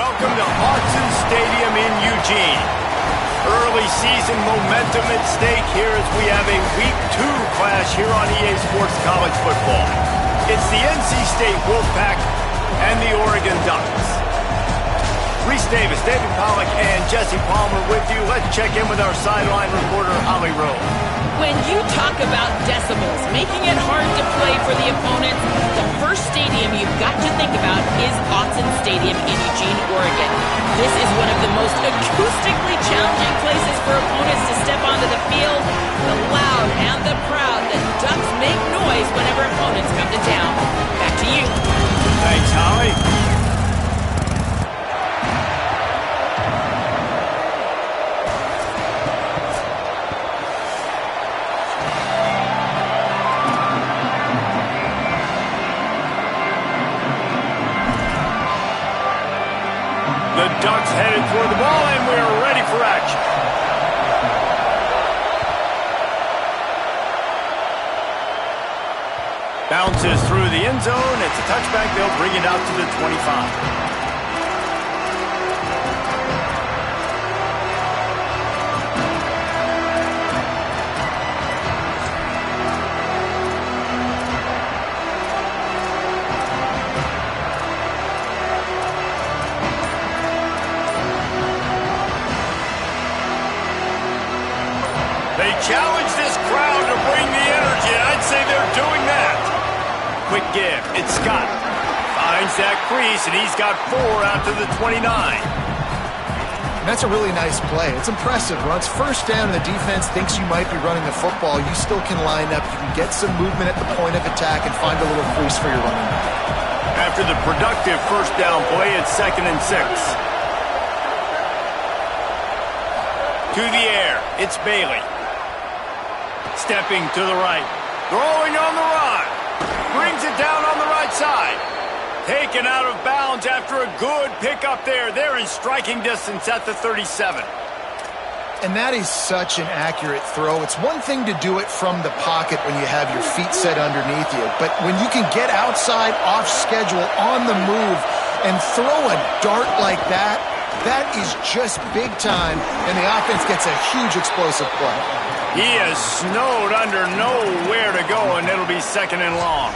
welcome to Autzen Stadium in Eugene. Early season momentum at stake here as we have a Week 2 clash here on EA Sports College Football. It's the NC State Wolfpack and the Oregon Ducks. Reese Davis, David Pollack, and Jesse Palmer with you. Let's check in with our sideline reporter, Holly Rowe. When you talk about decimals, making it hard to play for the opponents, the first stadium you've got to think about is Autzen Stadium in Eugene, Oregon. This is one of the most acoustically challenging places for opponents to step onto the field. The loud and the proud, the Ducks make noise whenever opponents come to town. Back to you. Thanks, Holly. The Ducks headed toward the ball, and we are ready for action. Bounces through the end zone. It's a touchback. They'll bring it out to the 25. They challenge this crowd to bring the energy, and I'd say they're doing that. Quick give. It's Scott. Finds that crease, and he's got 4 out to the 29. And that's a really nice play. It's impressive. When it's first down and the defense thinks you might be running the football, you still can line up. You can get some movement at the point of attack and find a little crease for your running back. After the productive first down play, it's 2nd and 6. To the air. It's Bailey. Stepping to the right. Throwing on the run. Brings it down on the right side. Taken out of bounds after a good pickup there. They're in striking distance at the 37. And that is such an accurate throw. It's one thing to do it from the pocket when you have your feet set underneath you. But when you can get outside, off schedule, on the move, and throw a dart like that, that is just big time. And the offense gets a huge explosive play. He is snowed under nowhere to go, and it'll be 2nd and long.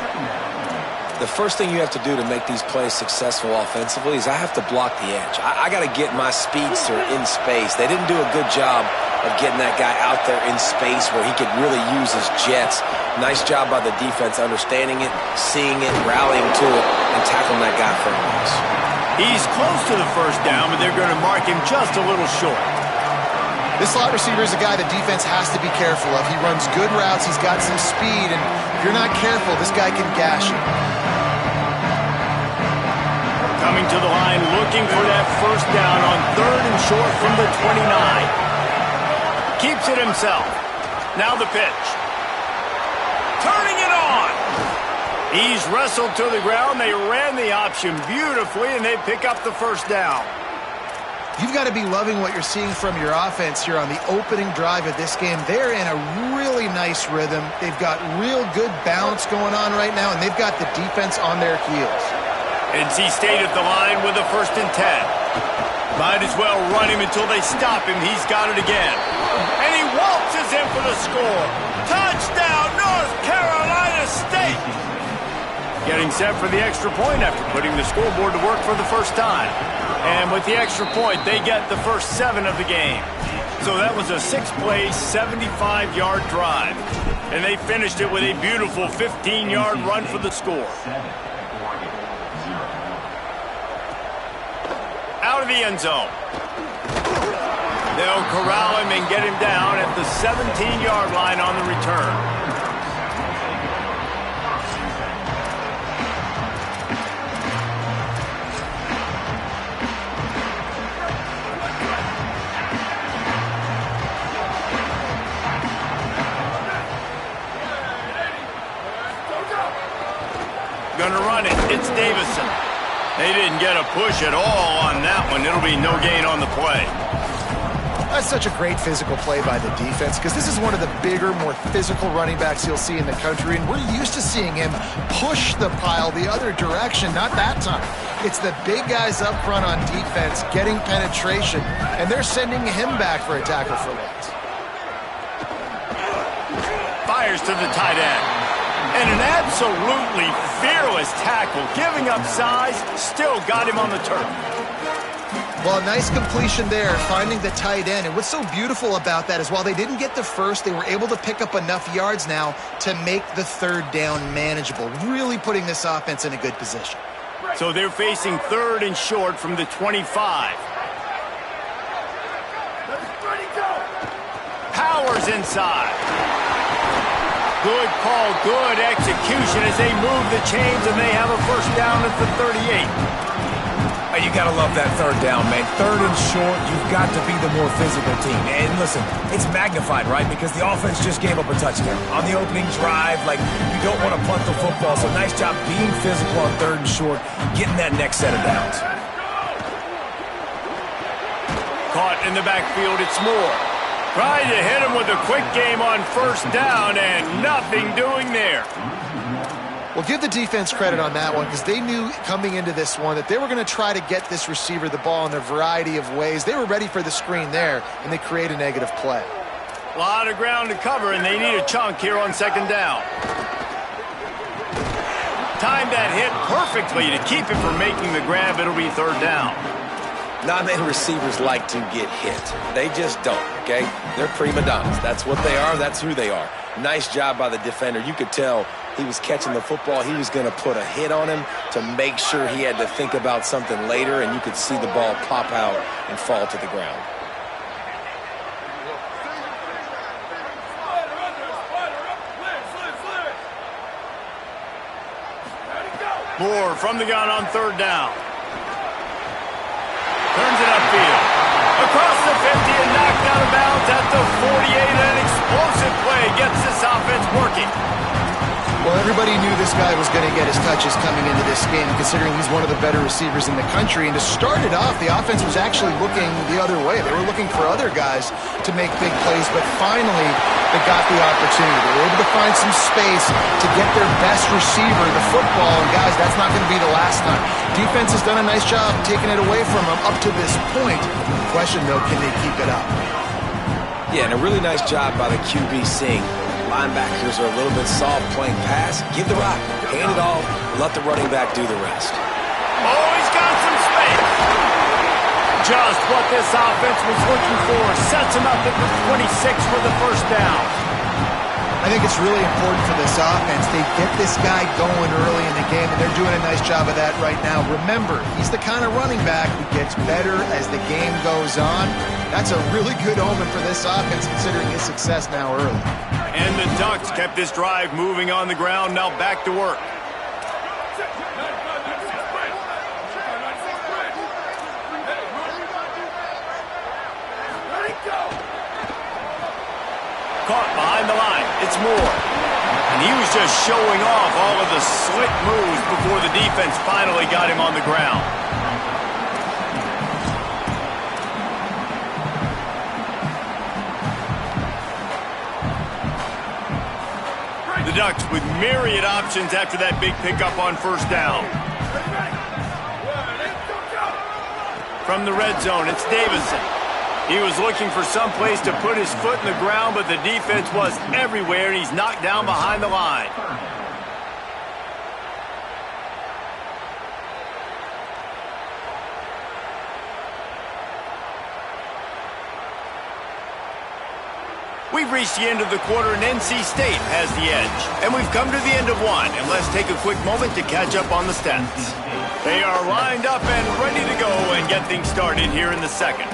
The first thing you have to do to make these plays successful offensively is I have to block the edge. I got to get my speedster in space. They didn't do a good job of getting that guy out there in space where he could really use his jets. Nice job by the defense understanding it, seeing it, rallying to it, and tackling that guy for a loss. He's close to the first down, but they're going to mark him just a little short. This slot receiver is a guy the defense has to be careful of. He runs good routes. He's got some speed, and if you're not careful, this guy can gash you. Coming to the line, looking for that first down on 3rd and short from the 29. Keeps it himself. Now the pitch. Turning it on. He's wrestled to the ground. They ran the option beautifully, and they pick up the first down. You've got to be loving what you're seeing from your offense here on the opening drive of this game. They're in a really nice rhythm. They've got real good balance going on right now, and they've got the defense on their heels. NC State at the line with a 1st and 10. Might as well run him until they stop him. He's got it again. And he waltzes in for the score. Touchdown, North Carolina State! Getting set for the extra point after putting the scoreboard to work for the first time. And with the extra point, they get the first 7 of the game. So that was a 6-play, 75-yard drive. And they finished it with a beautiful 15-yard run for the score. Out of the end zone. They'll corral him and get him down at the 17-yard line on the return. Gonna run it. It's Davison. They didn't get a push at all on that one. It'll be no gain on the play. That's such a great physical play by the defense because this is one of the bigger, more physical running backs you'll see in the country, and we're used to seeing him push the pile the other direction, not that time. It's the big guys up front on defense getting penetration, and they're sending him back for a tackle for loss. Fires to the tight end. And an absolutely fearless tackle, giving up size, still got him on the turf. Well, a nice completion there, finding the tight end. And what's so beautiful about that is while they didn't get the first, they were able to pick up enough yards now to make the third down manageable, really putting this offense in a good position. So they're facing third and short from the 25. Powers inside. Good call, good execution as they move the chains, and they have a first down at the 38. You got to love that third down, man. Third and short, you've got to be the more physical team. And listen, it's magnified, right? Because the offense just gave up a touchdown. On the opening drive, like, you don't want to punt the football. So nice job being physical on third and short, getting that next set of downs. Caught in the backfield, it's Moore. Trying to hit him with a quick game on first down, and nothing doing there. Well, give the defense credit on that one because they knew coming into this one that they were going to try to get this receiver the ball in a variety of ways. They were ready for the screen there, and they create a negative play. A lot of ground to cover, and they need a chunk here on second down. Timed that hit perfectly to keep it from making the grab. It'll be third down. Not many receivers like to get hit. They just don't, okay? They're prima donnas. That's what they are. That's who they are. Nice job by the defender. You could tell he was catching the football. He was going to put a hit on him to make sure he had to think about something later, and you could see the ball pop out and fall to the ground. Moore from the gun on third down. Turns it upfield. Across the 50 and knocked out of bounds at the 48. An explosive play gets this offense working. Well, everybody knew this guy was going to get his touches coming into this game, considering he's one of the better receivers in the country. And to start it off, the offense was actually looking the other way. They were looking for other guys to make big plays, but finally they got the opportunity. They were able to find some space to get their best receiver the football. And guys, that's not going to be the last time. Defense has done a nice job taking it away from them up to this point. The question, though, can they keep it up? Yeah, and a really nice job by the QB seeing linebackers are a little bit soft playing pass. Give the rock, hand it off, let the running back do the rest. Oh, he's got some space. Just what this offense was looking for. Sets him up at the 26 for the first down. I think it's really important for this offense. They get this guy going early in the game, and they're doing a nice job of that right now. Remember, he's the kind of running back who gets better as the game goes on. That's a really good omen for this offense, considering his success now early. And the Ducks kept this drive moving on the ground. Now back to work. Caught behind the line. It's Moore. And he was just showing off all of the slick moves before the defense finally got him on the ground. The Ducks with myriad options after that big pickup on first down. From the red zone, it's Davison. He was looking for some place to put his foot in the ground, but the defense was everywhere, and he's knocked down behind the line. We've reached the end of the quarter, and NC State has the edge. And we've come to the end of one, and let's take a quick moment to catch up on the stats. They are lined up and ready to go and get things started here in the second.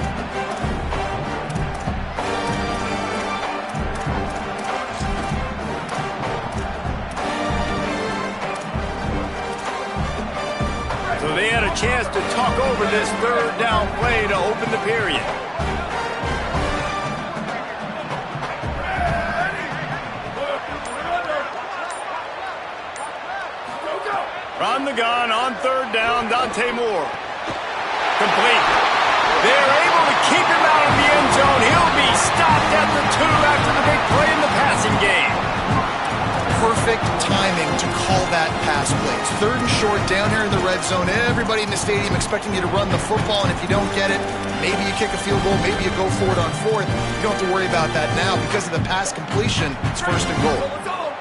So they had a chance to talk over this third down play to open the period. From the gun on third down, Dante Moore. Complete. They're able to keep him out of the end zone. He'll be stopped at the 2 after the big play in the passing game. For perfect timing to call that pass play. It's 3rd and short down here in the red zone. Everybody in the stadium expecting you to run the football, and if you don't get it, maybe you kick a field goal, maybe you go for it on 4th. You don't have to worry about that now. Because of the pass completion, it's 1st and goal.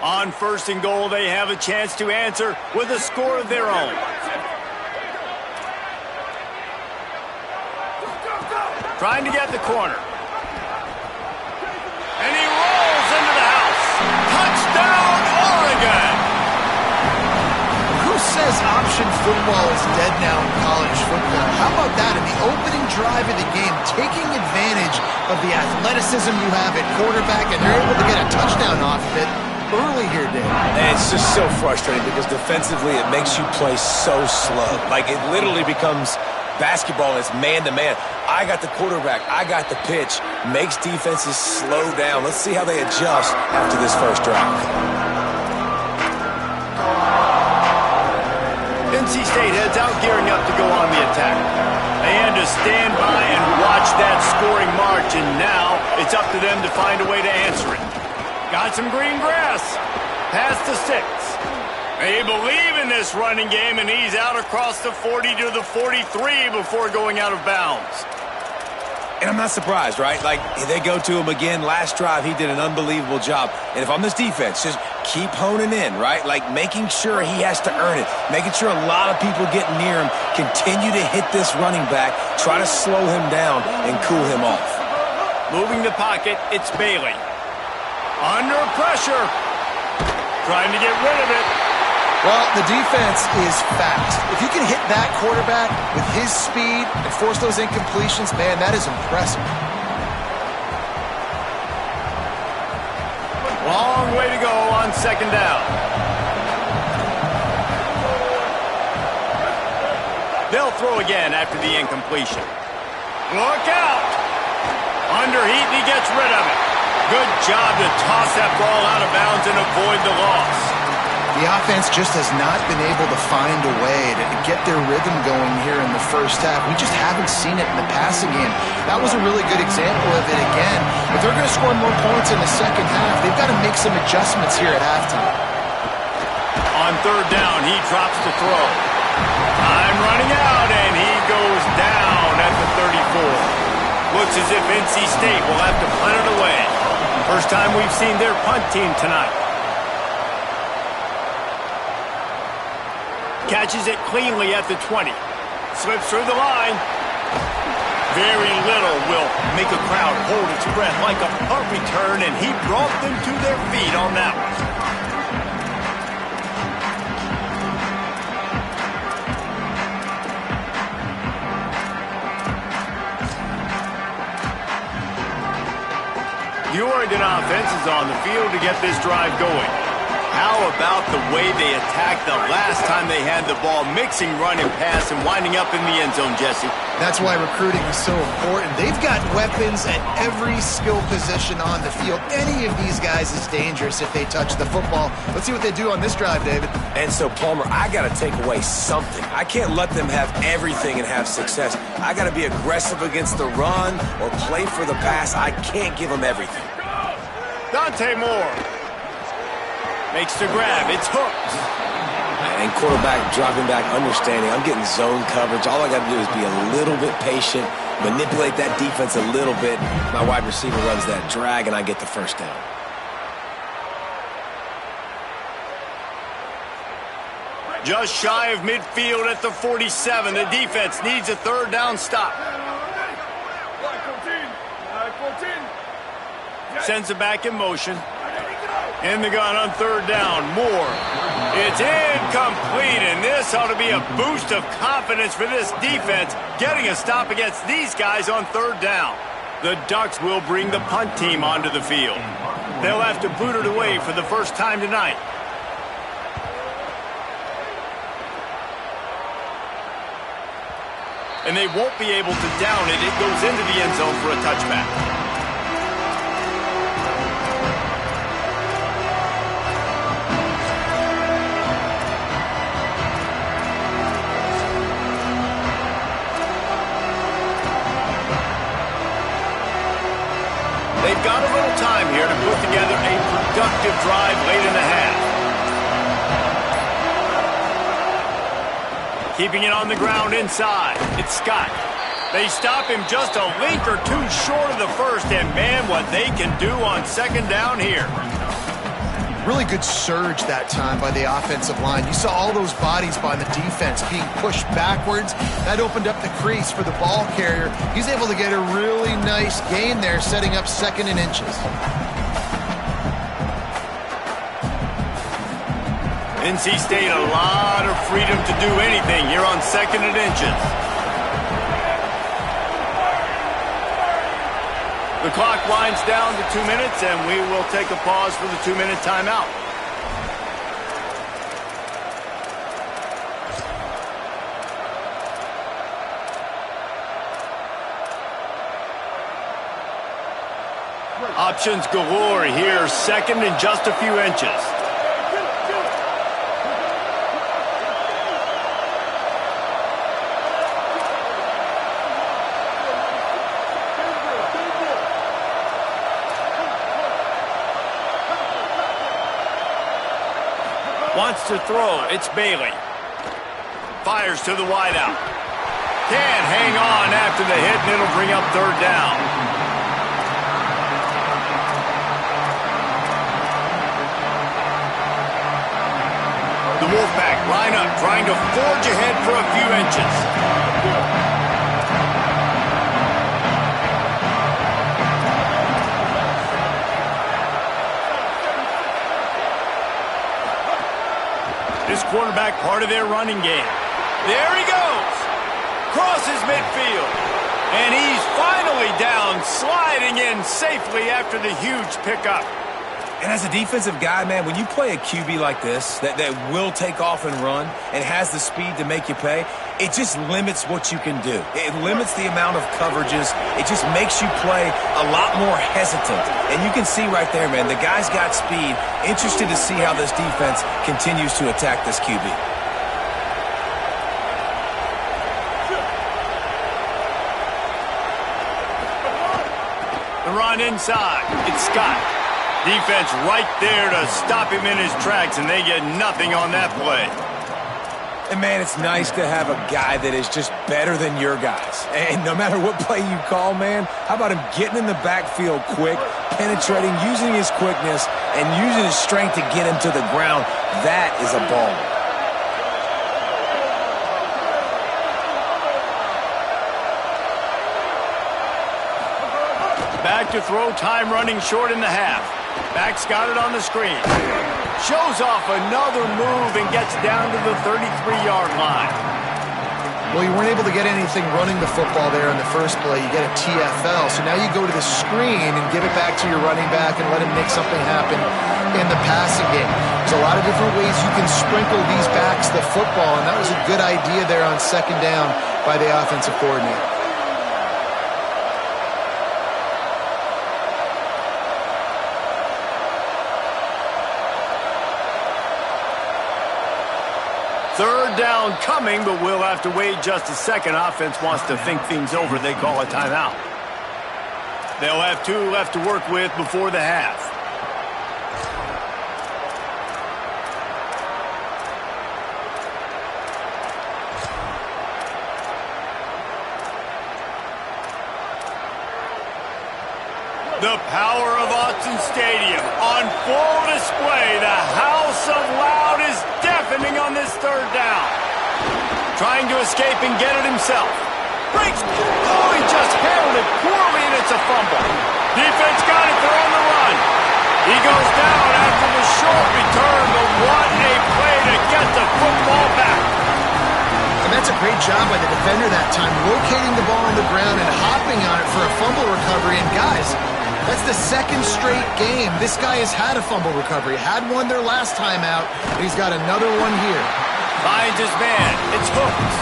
On 1st and goal, they have a chance to answer with a score of their own. Trying to get the corner. And he rolls into the house. Touchdown, Oregon! Who says option football is dead now in college football? How about that in the opening drive of the game, taking advantage of the athleticism you have at quarterback, and they're able to get a touchdown off of it early here, Dave. And it's just so frustrating because defensively it makes you play so slow. Like it literally becomes basketball. It's man-to-man. I got the quarterback. I got the pitch. Makes defenses slow down. Let's see how they adjust after this first drive. NC State heads out gearing up to go on the attack. They had to stand by and watch that scoring march, and now it's up to them to find a way to answer it. Got some green grass. Past the 6. They believe in this running game, and he's out across the 40 to the 43 before going out of bounds. And I'm not surprised, right? Like, they go to him again. Last drive, he did an unbelievable job. And if I'm this defense, just keep honing in, right? Like, making sure he has to earn it. Making sure a lot of people get near him. Continue to hit this running back. Try to slow him down and cool him off. Moving the pocket, it's Bailey. Under pressure. Trying to get rid of it. Well, the defense is fast. If you can hit that quarterback with his speed and force those incompletions, man, that is impressive. Long way to go on 2nd down. They'll throw again after the incompletion. Look out! Under heat, and he gets rid of it. Good job to toss that ball out of bounds and avoid the loss. The offense just has not been able to find a way to get their rhythm going here in the first half. We just haven't seen it in the passing game. That was a really good example of it again. If they're going to score more points in the second half, they've got to make some adjustments here at halftime. On 3rd down, he drops the throw. Time running out, and he goes down at the 34. Looks as if NC State will have to punt it away. First time we've seen their punt team tonight. Catches it cleanly at the 20. Slips through the line. Very little will make a crowd hold its breath like a punt return, and he brought them to their feet on that one. The Oregon offense is on the field to get this drive going. How about the way they attacked the last time they had the ball, mixing run and pass and winding up in the end zone, Jesse? That's why recruiting is so important. They've got weapons at every skill position on the field. Any of these guys is dangerous if they touch the football. Let's see what they do on this drive, David. And so, Palmer, I got to take away something. I can't let them have everything and have success. I got to be aggressive against the run or play for the pass. I can't give them everything. Dante Moore makes the grab. It's hooked. And quarterback dropping back, understanding. I'm getting zone coverage. All I got to do is be a little bit patient, manipulate that defense a little bit. My wide receiver runs that drag, and I get the first down. Just shy of midfield at the 47. The defense needs a 3rd down stop. Sends it back in motion. In the gun on 3rd down. Moore. It's incomplete, and this ought to be a boost of confidence for this defense, getting a stop against these guys on 3rd down. The Ducks will bring the punt team onto the field. They'll have to boot it away for the first time tonight. And they won't be able to down it. It goes into the end zone for a touchback. They've got a little time here to put together a productive drive late in the half. Keeping it on the ground inside. It's Scott. They stop him just a link or two short of the first, and man, what they can do on second down here. Really good surge that time by the offensive line. You saw all those bodies by the defense being pushed backwards. That opened up the crease for the ball carrier. He's able to get a really nice gain there, setting up second and inches. NC State a lot of freedom to do anything here on second and inches. The clock winds down to 2 minutes, and we will take a pause for the 2-minute timeout. Options galore here, second and just a few inches. Wants to throw. It's Bailey. Fires to the wideout. Can't hang on after the hit, and it'll bring up third down. The Wolfpack line up, trying to forge ahead for a few inches. This quarterback part of their running game. There he goes. Crosses midfield. And he's finally down, sliding in safely after the huge pickup. And as a defensive guy, man, when you play a QB like this that will take off and run and has the speed to make you pay, it just limits what you can do. It limits the amount of coverages. It just makes you play a lot more hesitant. And you can see right there, man, the guy's got speed. Interested to see how this defense continues to attack this QB. The run inside. It's Scott. Defense right there to stop him in his tracks, and they get nothing on that play. And, man, it's nice to have a guy that is just better than your guys. And no matter what play you call, man, how about him getting in the backfield quick, penetrating, using his quickness, and using his strength to get him to the ground? That is a baller. Back to throw, time running short in the half. Back's got it on the screen. Shows off another move and gets down to the 33-yard line. Well, you weren't able to get anything running the football there in the first play. You get a TFL. So now you go to the screen and give it back to your running back and let him make something happen in the passing game. There's a lot of different ways you can sprinkle these backs the football, and that was a good idea there on second down by the offensive coordinator. Third down coming, but we'll have to wait just a second. Offense wants to think things over. They call a timeout. They'll have 2 left to work with before the half. The power of Autzen Stadium on full display. The house of loud is deafening on this third down. Trying to escape and get it himself. Breaks. Oh, he just handled it poorly, and it's a fumble. Defense got it. They're on the run. He goes down after the short return, but what a play to get the football back. And that's a great job by the defender that time, locating the ball on the ground and hopping on it for a fumble recovery. And guys, that's the second straight game this guy has had a fumble recovery. Had one there last time out, and he's got another one here. Finds his man. It's Hooks.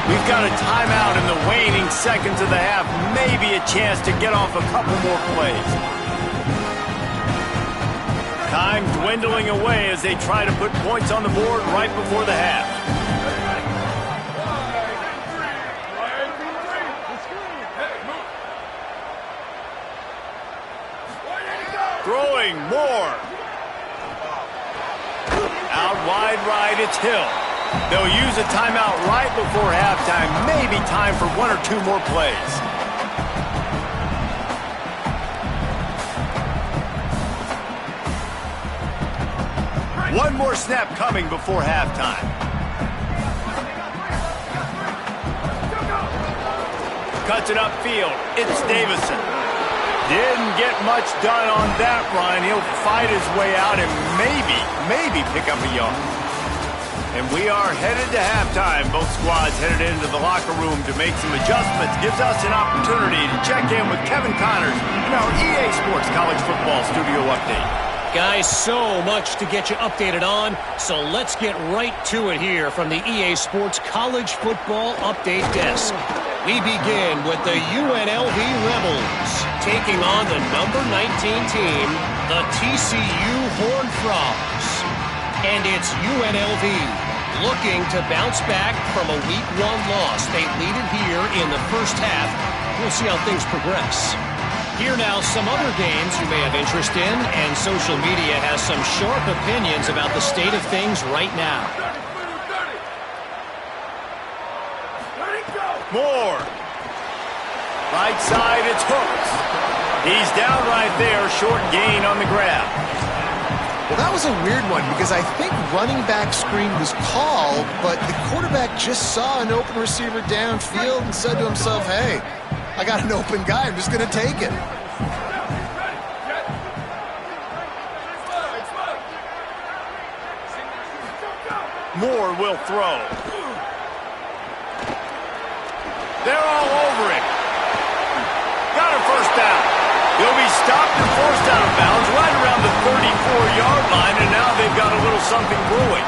We've got a timeout in the waning seconds of the half. Maybe a chance to get off a couple more plays. Time dwindling away as they try to put points on the board right before the half. Throwing more. Out wide right, it's Hill. They'll use a timeout right before halftime. Maybe time for 1 or 2 more plays. One more snap coming before halftime. Cuts it upfield. It's Davison. Didn't get much done on that run. He'll fight his way out and maybe pick up a yard. And we are headed to halftime. Both squads headed into the locker room to make some adjustments. Gives us an opportunity to check in with Kevin Connors in our EA Sports College Football Studio Update. Guys, so much to get you updated on, so let's get right to it here from the EA Sports College Football Update Desk. We begin with the UNLV Rebels taking on the number 19 team, the TCU Horned Frogs. And it's UNLV looking to bounce back from a Week 1 loss. They lead it here in the first half. We'll see how things progress. Here now some other games you may have interest in, and social media has some sharp opinions about the state of things right now. Moore. Right side, it's Hooks. He's down right there, short gain on the grab. Well, that was a weird one because I think running back screen was called, but the quarterback just saw an open receiver downfield and said to himself, hey, I got an open guy, I'm just going to take it. Moore will throw. They're all over it. Got a first down. He'll be stopped and forced out of bounds right around the 34-yard line, and now they've got a little something brewing.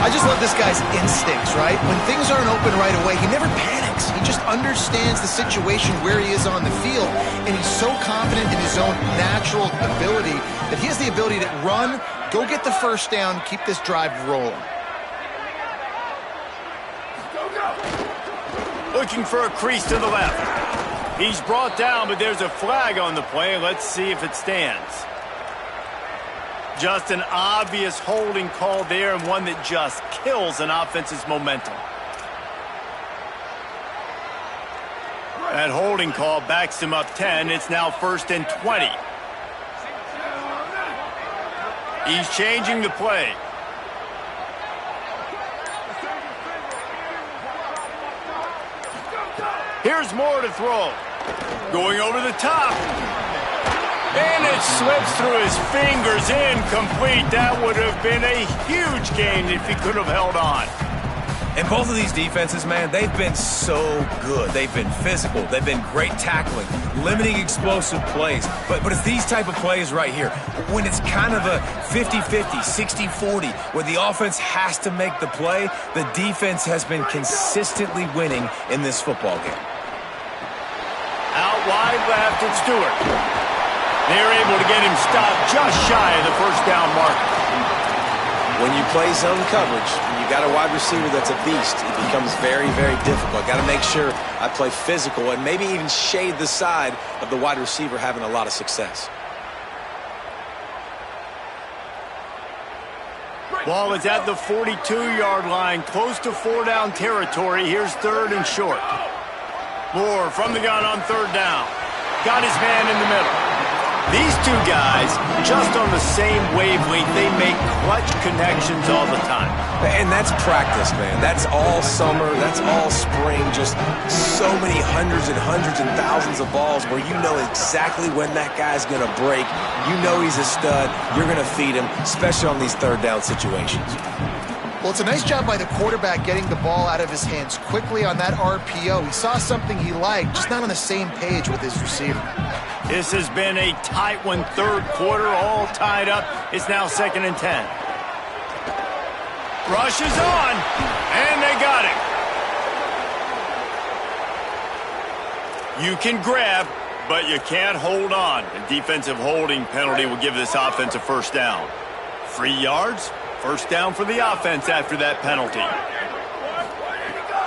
I just love this guy's instincts, right? When things aren't open right away, he never panics. He just understands the situation where he is on the field, and he's so confident in his own natural ability that he has the ability to run, go get the first down, keep this drive rolling. Looking for a crease to the left. He's brought down, but there's a flag on the play. Let's see if it stands. Just an obvious holding call there, and one that just kills an offense's momentum. That holding call backs him up 10. It's now 1st and 20. He's changing the play. Here's Moore to throw. Going over the top. And it slips through his fingers, incomplete. That would have been a huge gain if he could have held on. And both of these defenses, man, they've been so good. They've been physical. They've been great tackling, limiting explosive plays. But it's these type of plays right here, when it's kind of a 50-50, 60-40, where the offense has to make the play, the defense has been consistently winning in this football game. Out wide left, it's Stewart. They're able to get him stopped just shy of the first down marker. When you play zone coverage, you got a wide receiver that's a beast. It becomes very, very difficult. Got to make sure I play physical and maybe even shade the side of the wide receiver having a lot of success. Ball is at the 42-yard line, close to 4-down territory. Here's 3rd and short. Moore from the gun on 3rd down. Got his man in the middle. These two guys, just on the same wavelength, they make clutch connections all the time. And that's practice, man. That's all summer. That's all spring. Just so many hundreds and thousands of balls where you know exactly when that guy's going to break. You know he's a stud. You're going to feed him, especially on these 3rd down situations. Well, it's a nice job by the quarterback getting the ball out of his hands quickly on that RPO. He saw something he liked, just not on the same page with his receiver. This has been a tight one, 3rd quarter, all tied up. It's now 2nd and 10. Rush is on, and they got him. You can grab, but you can't hold on. A defensive holding penalty will give this offense a first down. 3 yards, first down for the offense after that penalty.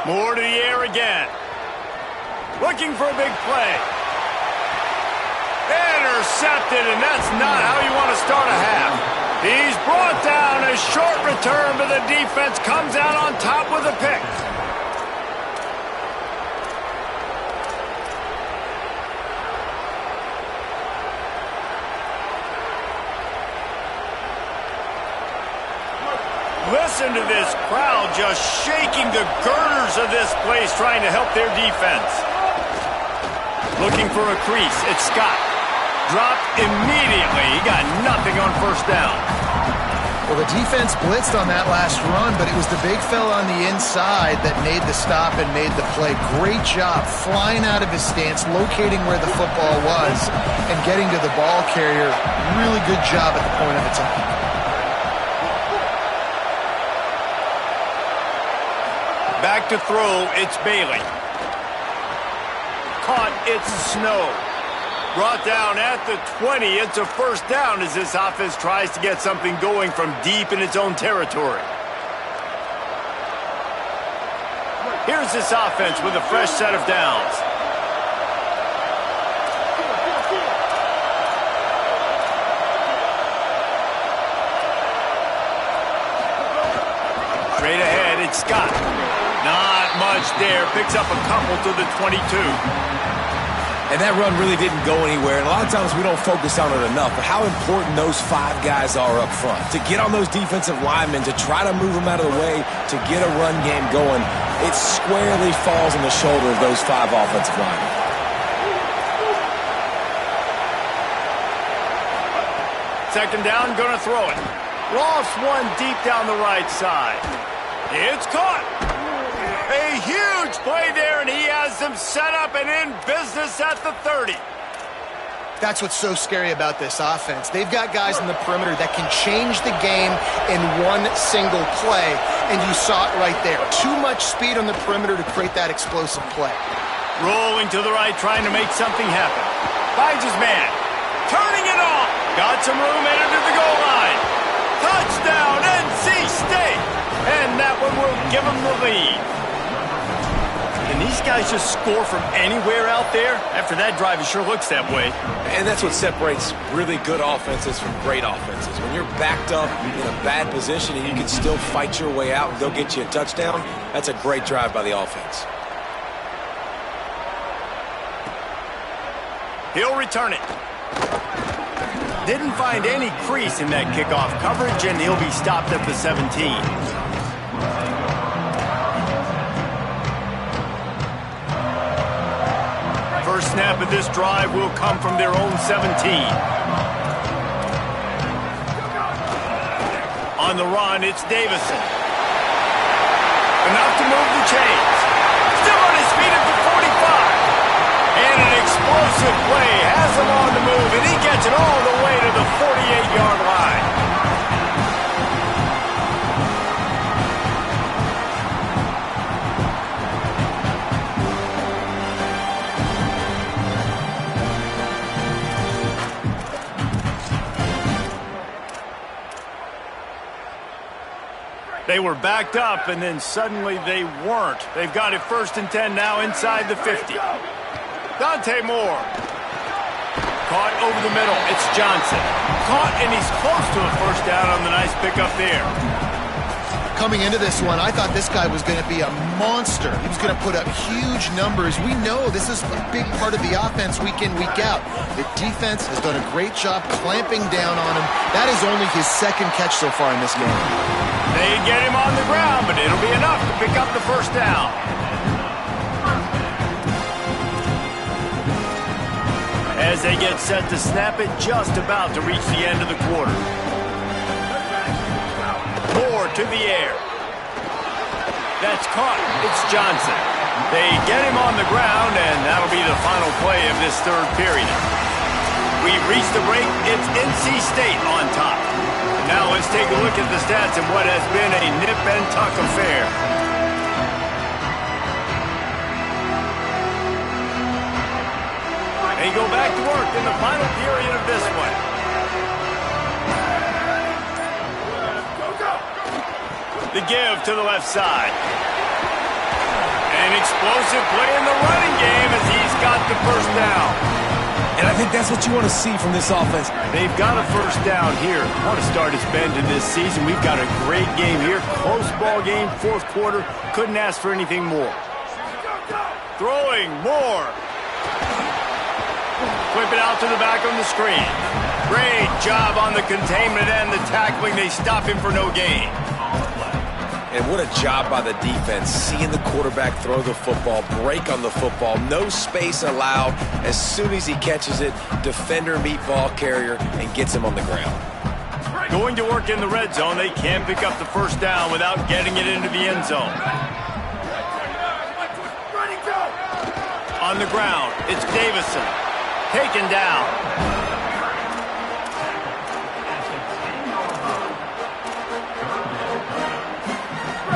Moore to the air again. Looking for a big play. Intercepted, and that's not how you want to start a half. He's brought down. A short return, but the defense comes out on top with a pick. Listen to this crowd just shaking the girders of this place, trying to help their defense. Looking for a crease. It's Scott. Dropped immediately. He got nothing on first down. Well, the defense blitzed on that last run, but it was the big fella on the inside that made the stop and made the play. Great job flying out of his stance, locating where the football was, and getting to the ball carrier. Really good job at the point of attack. Back to throw, it's Bailey. Caught, it's Snow. Brought down at the 20. It's a first down as this offense tries to get something going from deep in its own territory. Here's this offense with a fresh set of downs. Straight ahead, it's Scott. Not much there. Picks up a couple to the 22. And that run really didn't go anywhere. And a lot of times we don't focus on it enough. But how important those 5 guys are up front. To get on those defensive linemen, to try to move them out of the way, to get a run game going, it squarely falls on the shoulder of those 5 offensive linemen. Second down, gonna throw it. Lost one deep down the right side. It's caught. A huge play there, and he has them set up and in business at the 30. That's what's so scary about this offense. They've got guys in the perimeter that can change the game in one single play, and you saw it right there. Too much speed on the perimeter to create that explosive play. Rolling to the right, trying to make something happen. Finds his man. Turning it off. Got some room headed to the goal line. Touchdown, NC State. And that one will give them the lead. Can these guys just score from anywhere out there? After that drive, it sure looks that way. And that's what separates really good offenses from great offenses. When you're backed up in a bad position and you can still fight your way out and go get you a touchdown, that's a great drive by the offense. He'll return it. Didn't find any crease in that kickoff coverage, and he'll be stopped at the 17. First snap of this drive will come from their own 17. On the run, it's Davison. Enough to move the chains. Still on his feet at the 45. And an explosive play has him on the move, and he gets it all the way to the 48-yard line. They were backed up, and then suddenly they weren't. They've got it 1st and 10 now inside the 50. Dante Moore. Caught over the middle. It's Johnson. Caught, and he's close to a first down on the nice pickup there. Coming into this one, I thought this guy was going to be a monster. He was going to put up huge numbers. We know this is a big part of the offense week in, week out. The defense has done a great job clamping down on him. That is only his 2nd catch so far in this game. They get him on the ground, but it'll be enough to pick up the first down. As they get set to snap it, just about to reach the end of the quarter. Moore to the air. That's caught. It's Johnson. They get him on the ground, and that'll be the final play of this 3rd period. We've reached the break. It's NC State on top. Now let's take a look at the stats in what has been a nip-and-tuck affair. They go back to work in the final period of this one. The give to the left side. An explosive play in the running game as he's got the first down. And I think that's what you want to see from this offense. They've got a first down here. Want to start his bend in this season. We've got a great game here. Close ball game, fourth quarter. Couldn't ask for anything more. Throwing more. Flip it out to the back on the screen. Great job on the containment and the tackling. They stop him for no gain. And what a job by the defense, seeing the quarterback throw the football, break on the football, no space allowed. As soon as he catches it, defender meet ball carrier and gets him on the ground. Going to work in the red zone. They can't pick up the first down without getting it into the end zone. On the ground, it's Davison. Taken down.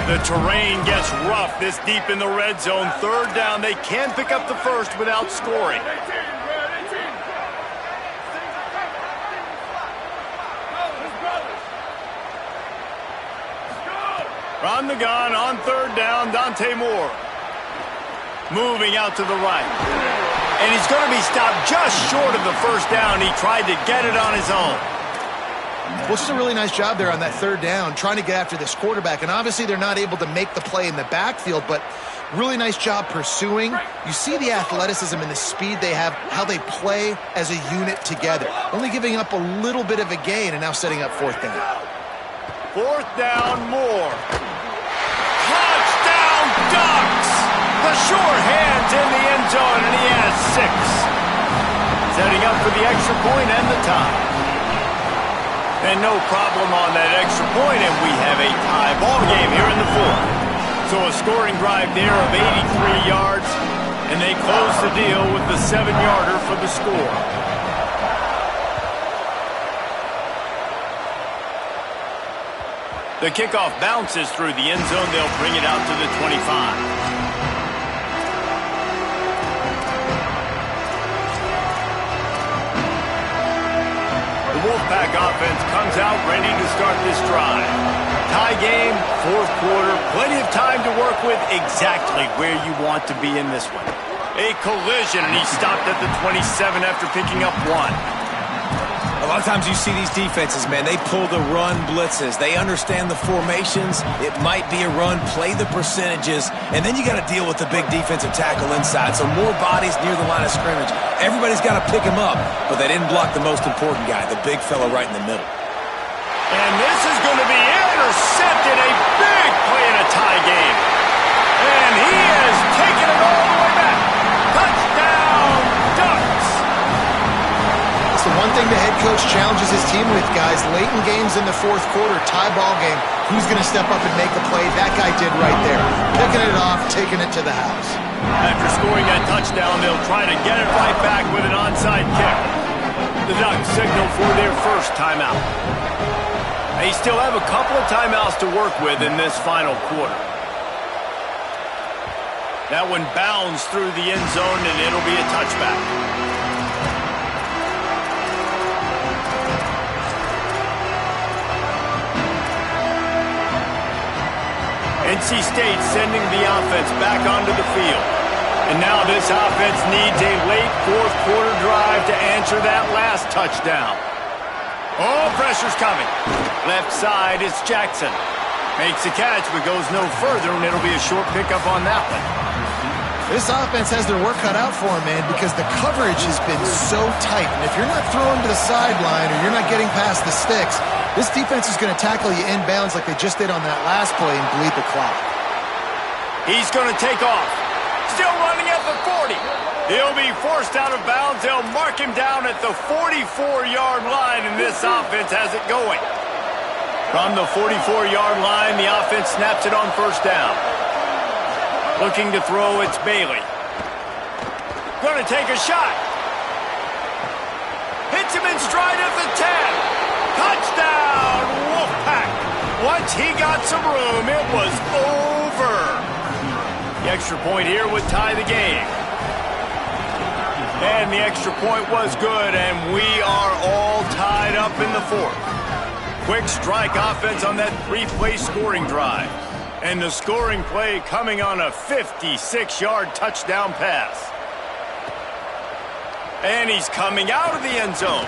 The terrain gets rough this deep in the red zone. Third down. They can pick up the first without scoring. From the gun on third down, Dante Moore. Moving out to the right. And he's going to be stopped just short of the first down. He tried to get it on his own. Well, it's just a really nice job there on that third down, trying to get after this quarterback. And obviously they're not able to make the play in the backfield, but really nice job pursuing. You see the athleticism and the speed they have, how they play as a unit together. Only giving up a little bit of a gain and now setting up fourth down. Fourth down, Moore. Touchdown, Ducks! The short hands in the end zone, and he has 6. Setting up for the extra point and the tie. And no problem on that extra point, and we have a tie ball game here in the fourth. So a scoring drive there of 83 yards, and they close the deal with the 7-yarder for the score. The kickoff bounces through the end zone. They'll bring it out to the 25. The Wolfpack offense comes out ready to start this drive. Tie game, fourth quarter, plenty of time to work with, exactly where you want to be in this one. A collision, and he stopped at the 27 after picking up 1. A lot of times you see these defenses, man, they pull the run blitzes. They understand the formations. It might be a run, play the percentages, and then you got to deal with the big defensive tackle inside. So more bodies near the line of scrimmage. Everybody's got to pick him up, but they didn't block the most important guy, the big fella right in the middle. And this is going to be intercepted, a big play in a tie game. And he has taken it all the way back. Touchdown, Ducks! It's the one thing the head coach challenges his team with, guys. Late in games in the fourth quarter, tie ball game, who's going to step up and make a play? That guy did right there. Picking it off, taking it to the house. After scoring that touchdown, they'll try to get it right back with an onside kick. The Ducks signal for their first timeout. They still have a couple of timeouts to work with in this final quarter. That one bounds through the end zone, and it'll be a touchback. NC State sending the offense back onto the field. And now this offense needs a late fourth quarter drive to answer that last touchdown. Oh, pressure's coming. Left side, it's Jackson. Makes the catch, but goes no further, and it'll be a short pickup on that one. This offense has their work cut out for them, man, because the coverage has been so tight. And if you're not throwing to the sideline or you're not getting past the sticks, this defense is going to tackle you inbounds like they just did on that last play and bleed the clock. He's going to take off. Still running at the 40. He'll be forced out of bounds. They'll mark him down at the 44-yard line, and this offense has it going. From the 44-yard line, the offense snaps it on first down. Looking to throw, it's Bailey. Going to take a shot. Hits him in stride at the 10. Touchdown, Wolfpack. Once he got some room, it was over. The extra point here would tie the game. And the extra point was good, and we are all tied up in the fourth. Quick strike offense on that three-play scoring drive. And the scoring play coming on a 56-yard touchdown pass. And he's coming out of the end zone.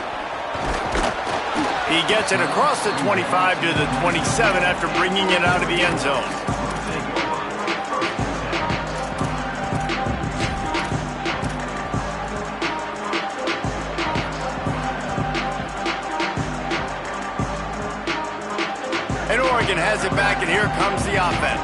He gets it across the 25 to the 27 after bringing it out of the end zone. And Oregon has it back, and here comes the offense.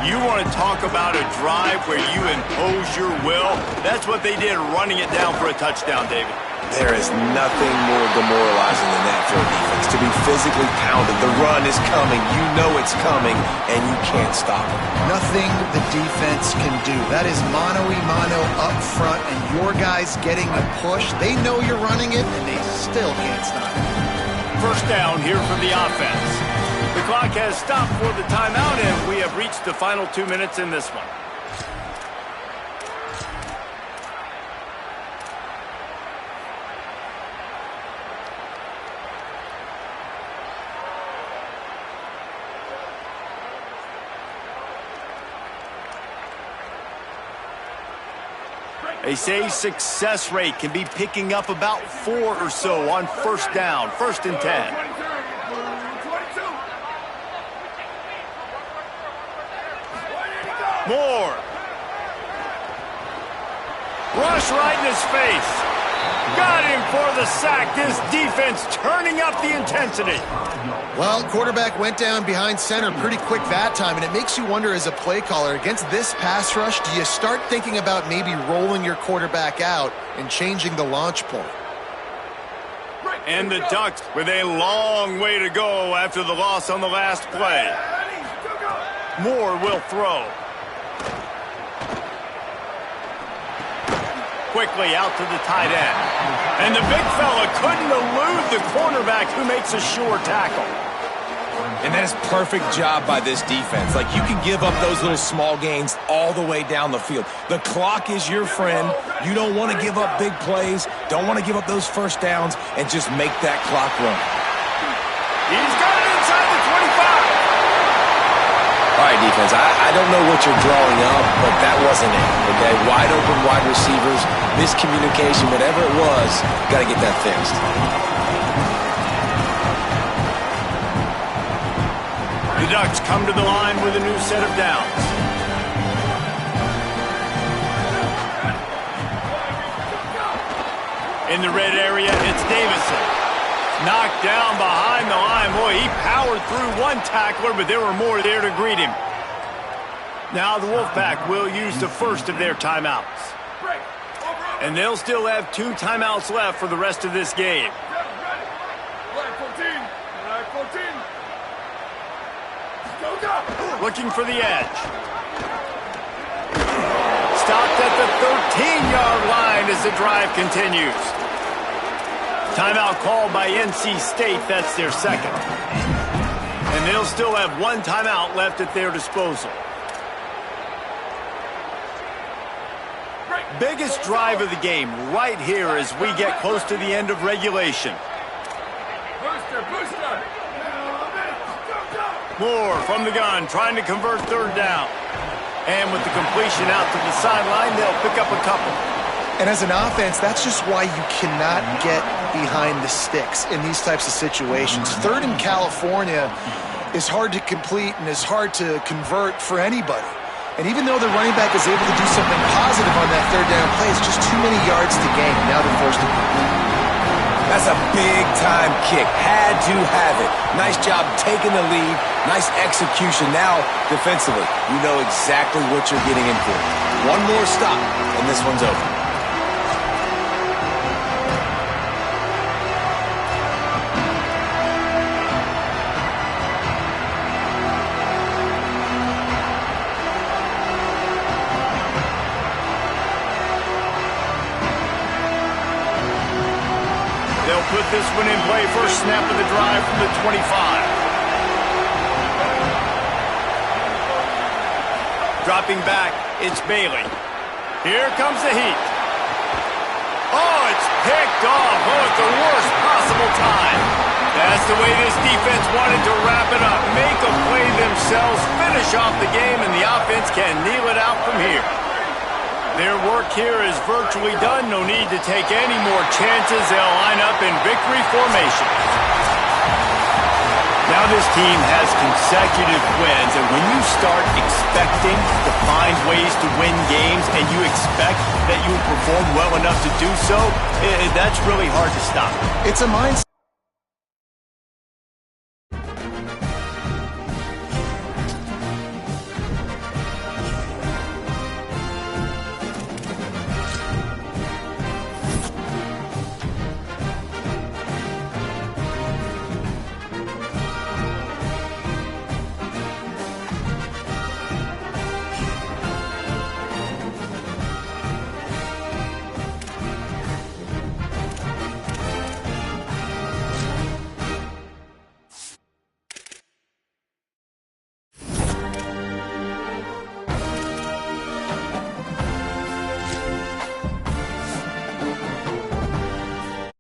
You want to talk about a drive where you impose your will? That's what they did, running it down for a touchdown, David. There is nothing more demoralizing than that for a defense, to be physically pounded. The run is coming. You know it's coming, and you can't stop it. Nothing the defense can do. That is mano-a-mano up front, and your guys getting a push. They know you're running it, and they still can't stop it. First down here for the offense. The clock has stopped for the timeout, and we have reached the final 2 minutes in this one. They say success rate can be picking up about 4 or so on first down, 1st and 10. Moore. Rush right in his face. Got him for the sack. This defense turning up the intensity. Well, quarterback went down behind center pretty quick that time, and it makes you wonder as a play caller, against this pass rush, do you start thinking about maybe rolling your quarterback out and changing the launch point? And the Ducks with a long way to go after the loss on the last play. Moore will throw. Quickly out to the tight end. And the big fella couldn't elude the cornerback who makes a sure tackle. And that is perfect job by this defense. Like, you can give up those little small gains all the way down the field. The clock is your friend. You don't want to give up big plays. Don't want to give up those first downs, and just make that clock run. He's got it inside the 25. All right, defense, I don't know what you're drawing up, but that wasn't it, okay? Wide open wide receivers, miscommunication, whatever it was, got to get that fixed. The Ducks come to the line with a new set of downs. In the red area, it's Davison. Knocked down behind the line. Boy, he powered through one tackler, but there were more there to greet him. Now the Wolfpack will use the first of their timeouts. And they'll still have 2 timeouts left for the rest of this game. Looking for the edge. Stopped at the 13-yard line as the drive continues. Timeout called by NC State. That's their second. And they'll still have 1 timeout left at their disposal. Biggest drive of the game right here as we get close to the end of regulation. Moore from the gun, trying to convert 3rd down. And with the completion out to the sideline, they'll pick up a couple. And as an offense, that's just why you cannot get behind the sticks in these types of situations. 3rd in California is hard to complete and is hard to convert for anybody. And even though the running back is able to do something positive on that 3rd down play, it's just too many yards to gain. Now they're forced to complete. That's a big-time kick. Had to have it. Nice job taking the lead. Nice execution. Now, defensively, you know exactly what you're getting in for. One more stop, and this one's over. Put this one in play. First snap of the drive from the 25. Dropping back, it's Bailey. Here comes the heat. Oh, it's picked off. Oh, at the worst possible time. That's the way this defense wanted to wrap it up. Make a play themselves, finish off the game, and the offense can kneel it out from here. Their work here is virtually done. No need to take any more chances. They'll line up in victory formation. Now this team has consecutive wins, and when you start expecting to find ways to win games and you expect that you will perform well enough to do so, that's really hard to stop. It's a mindset.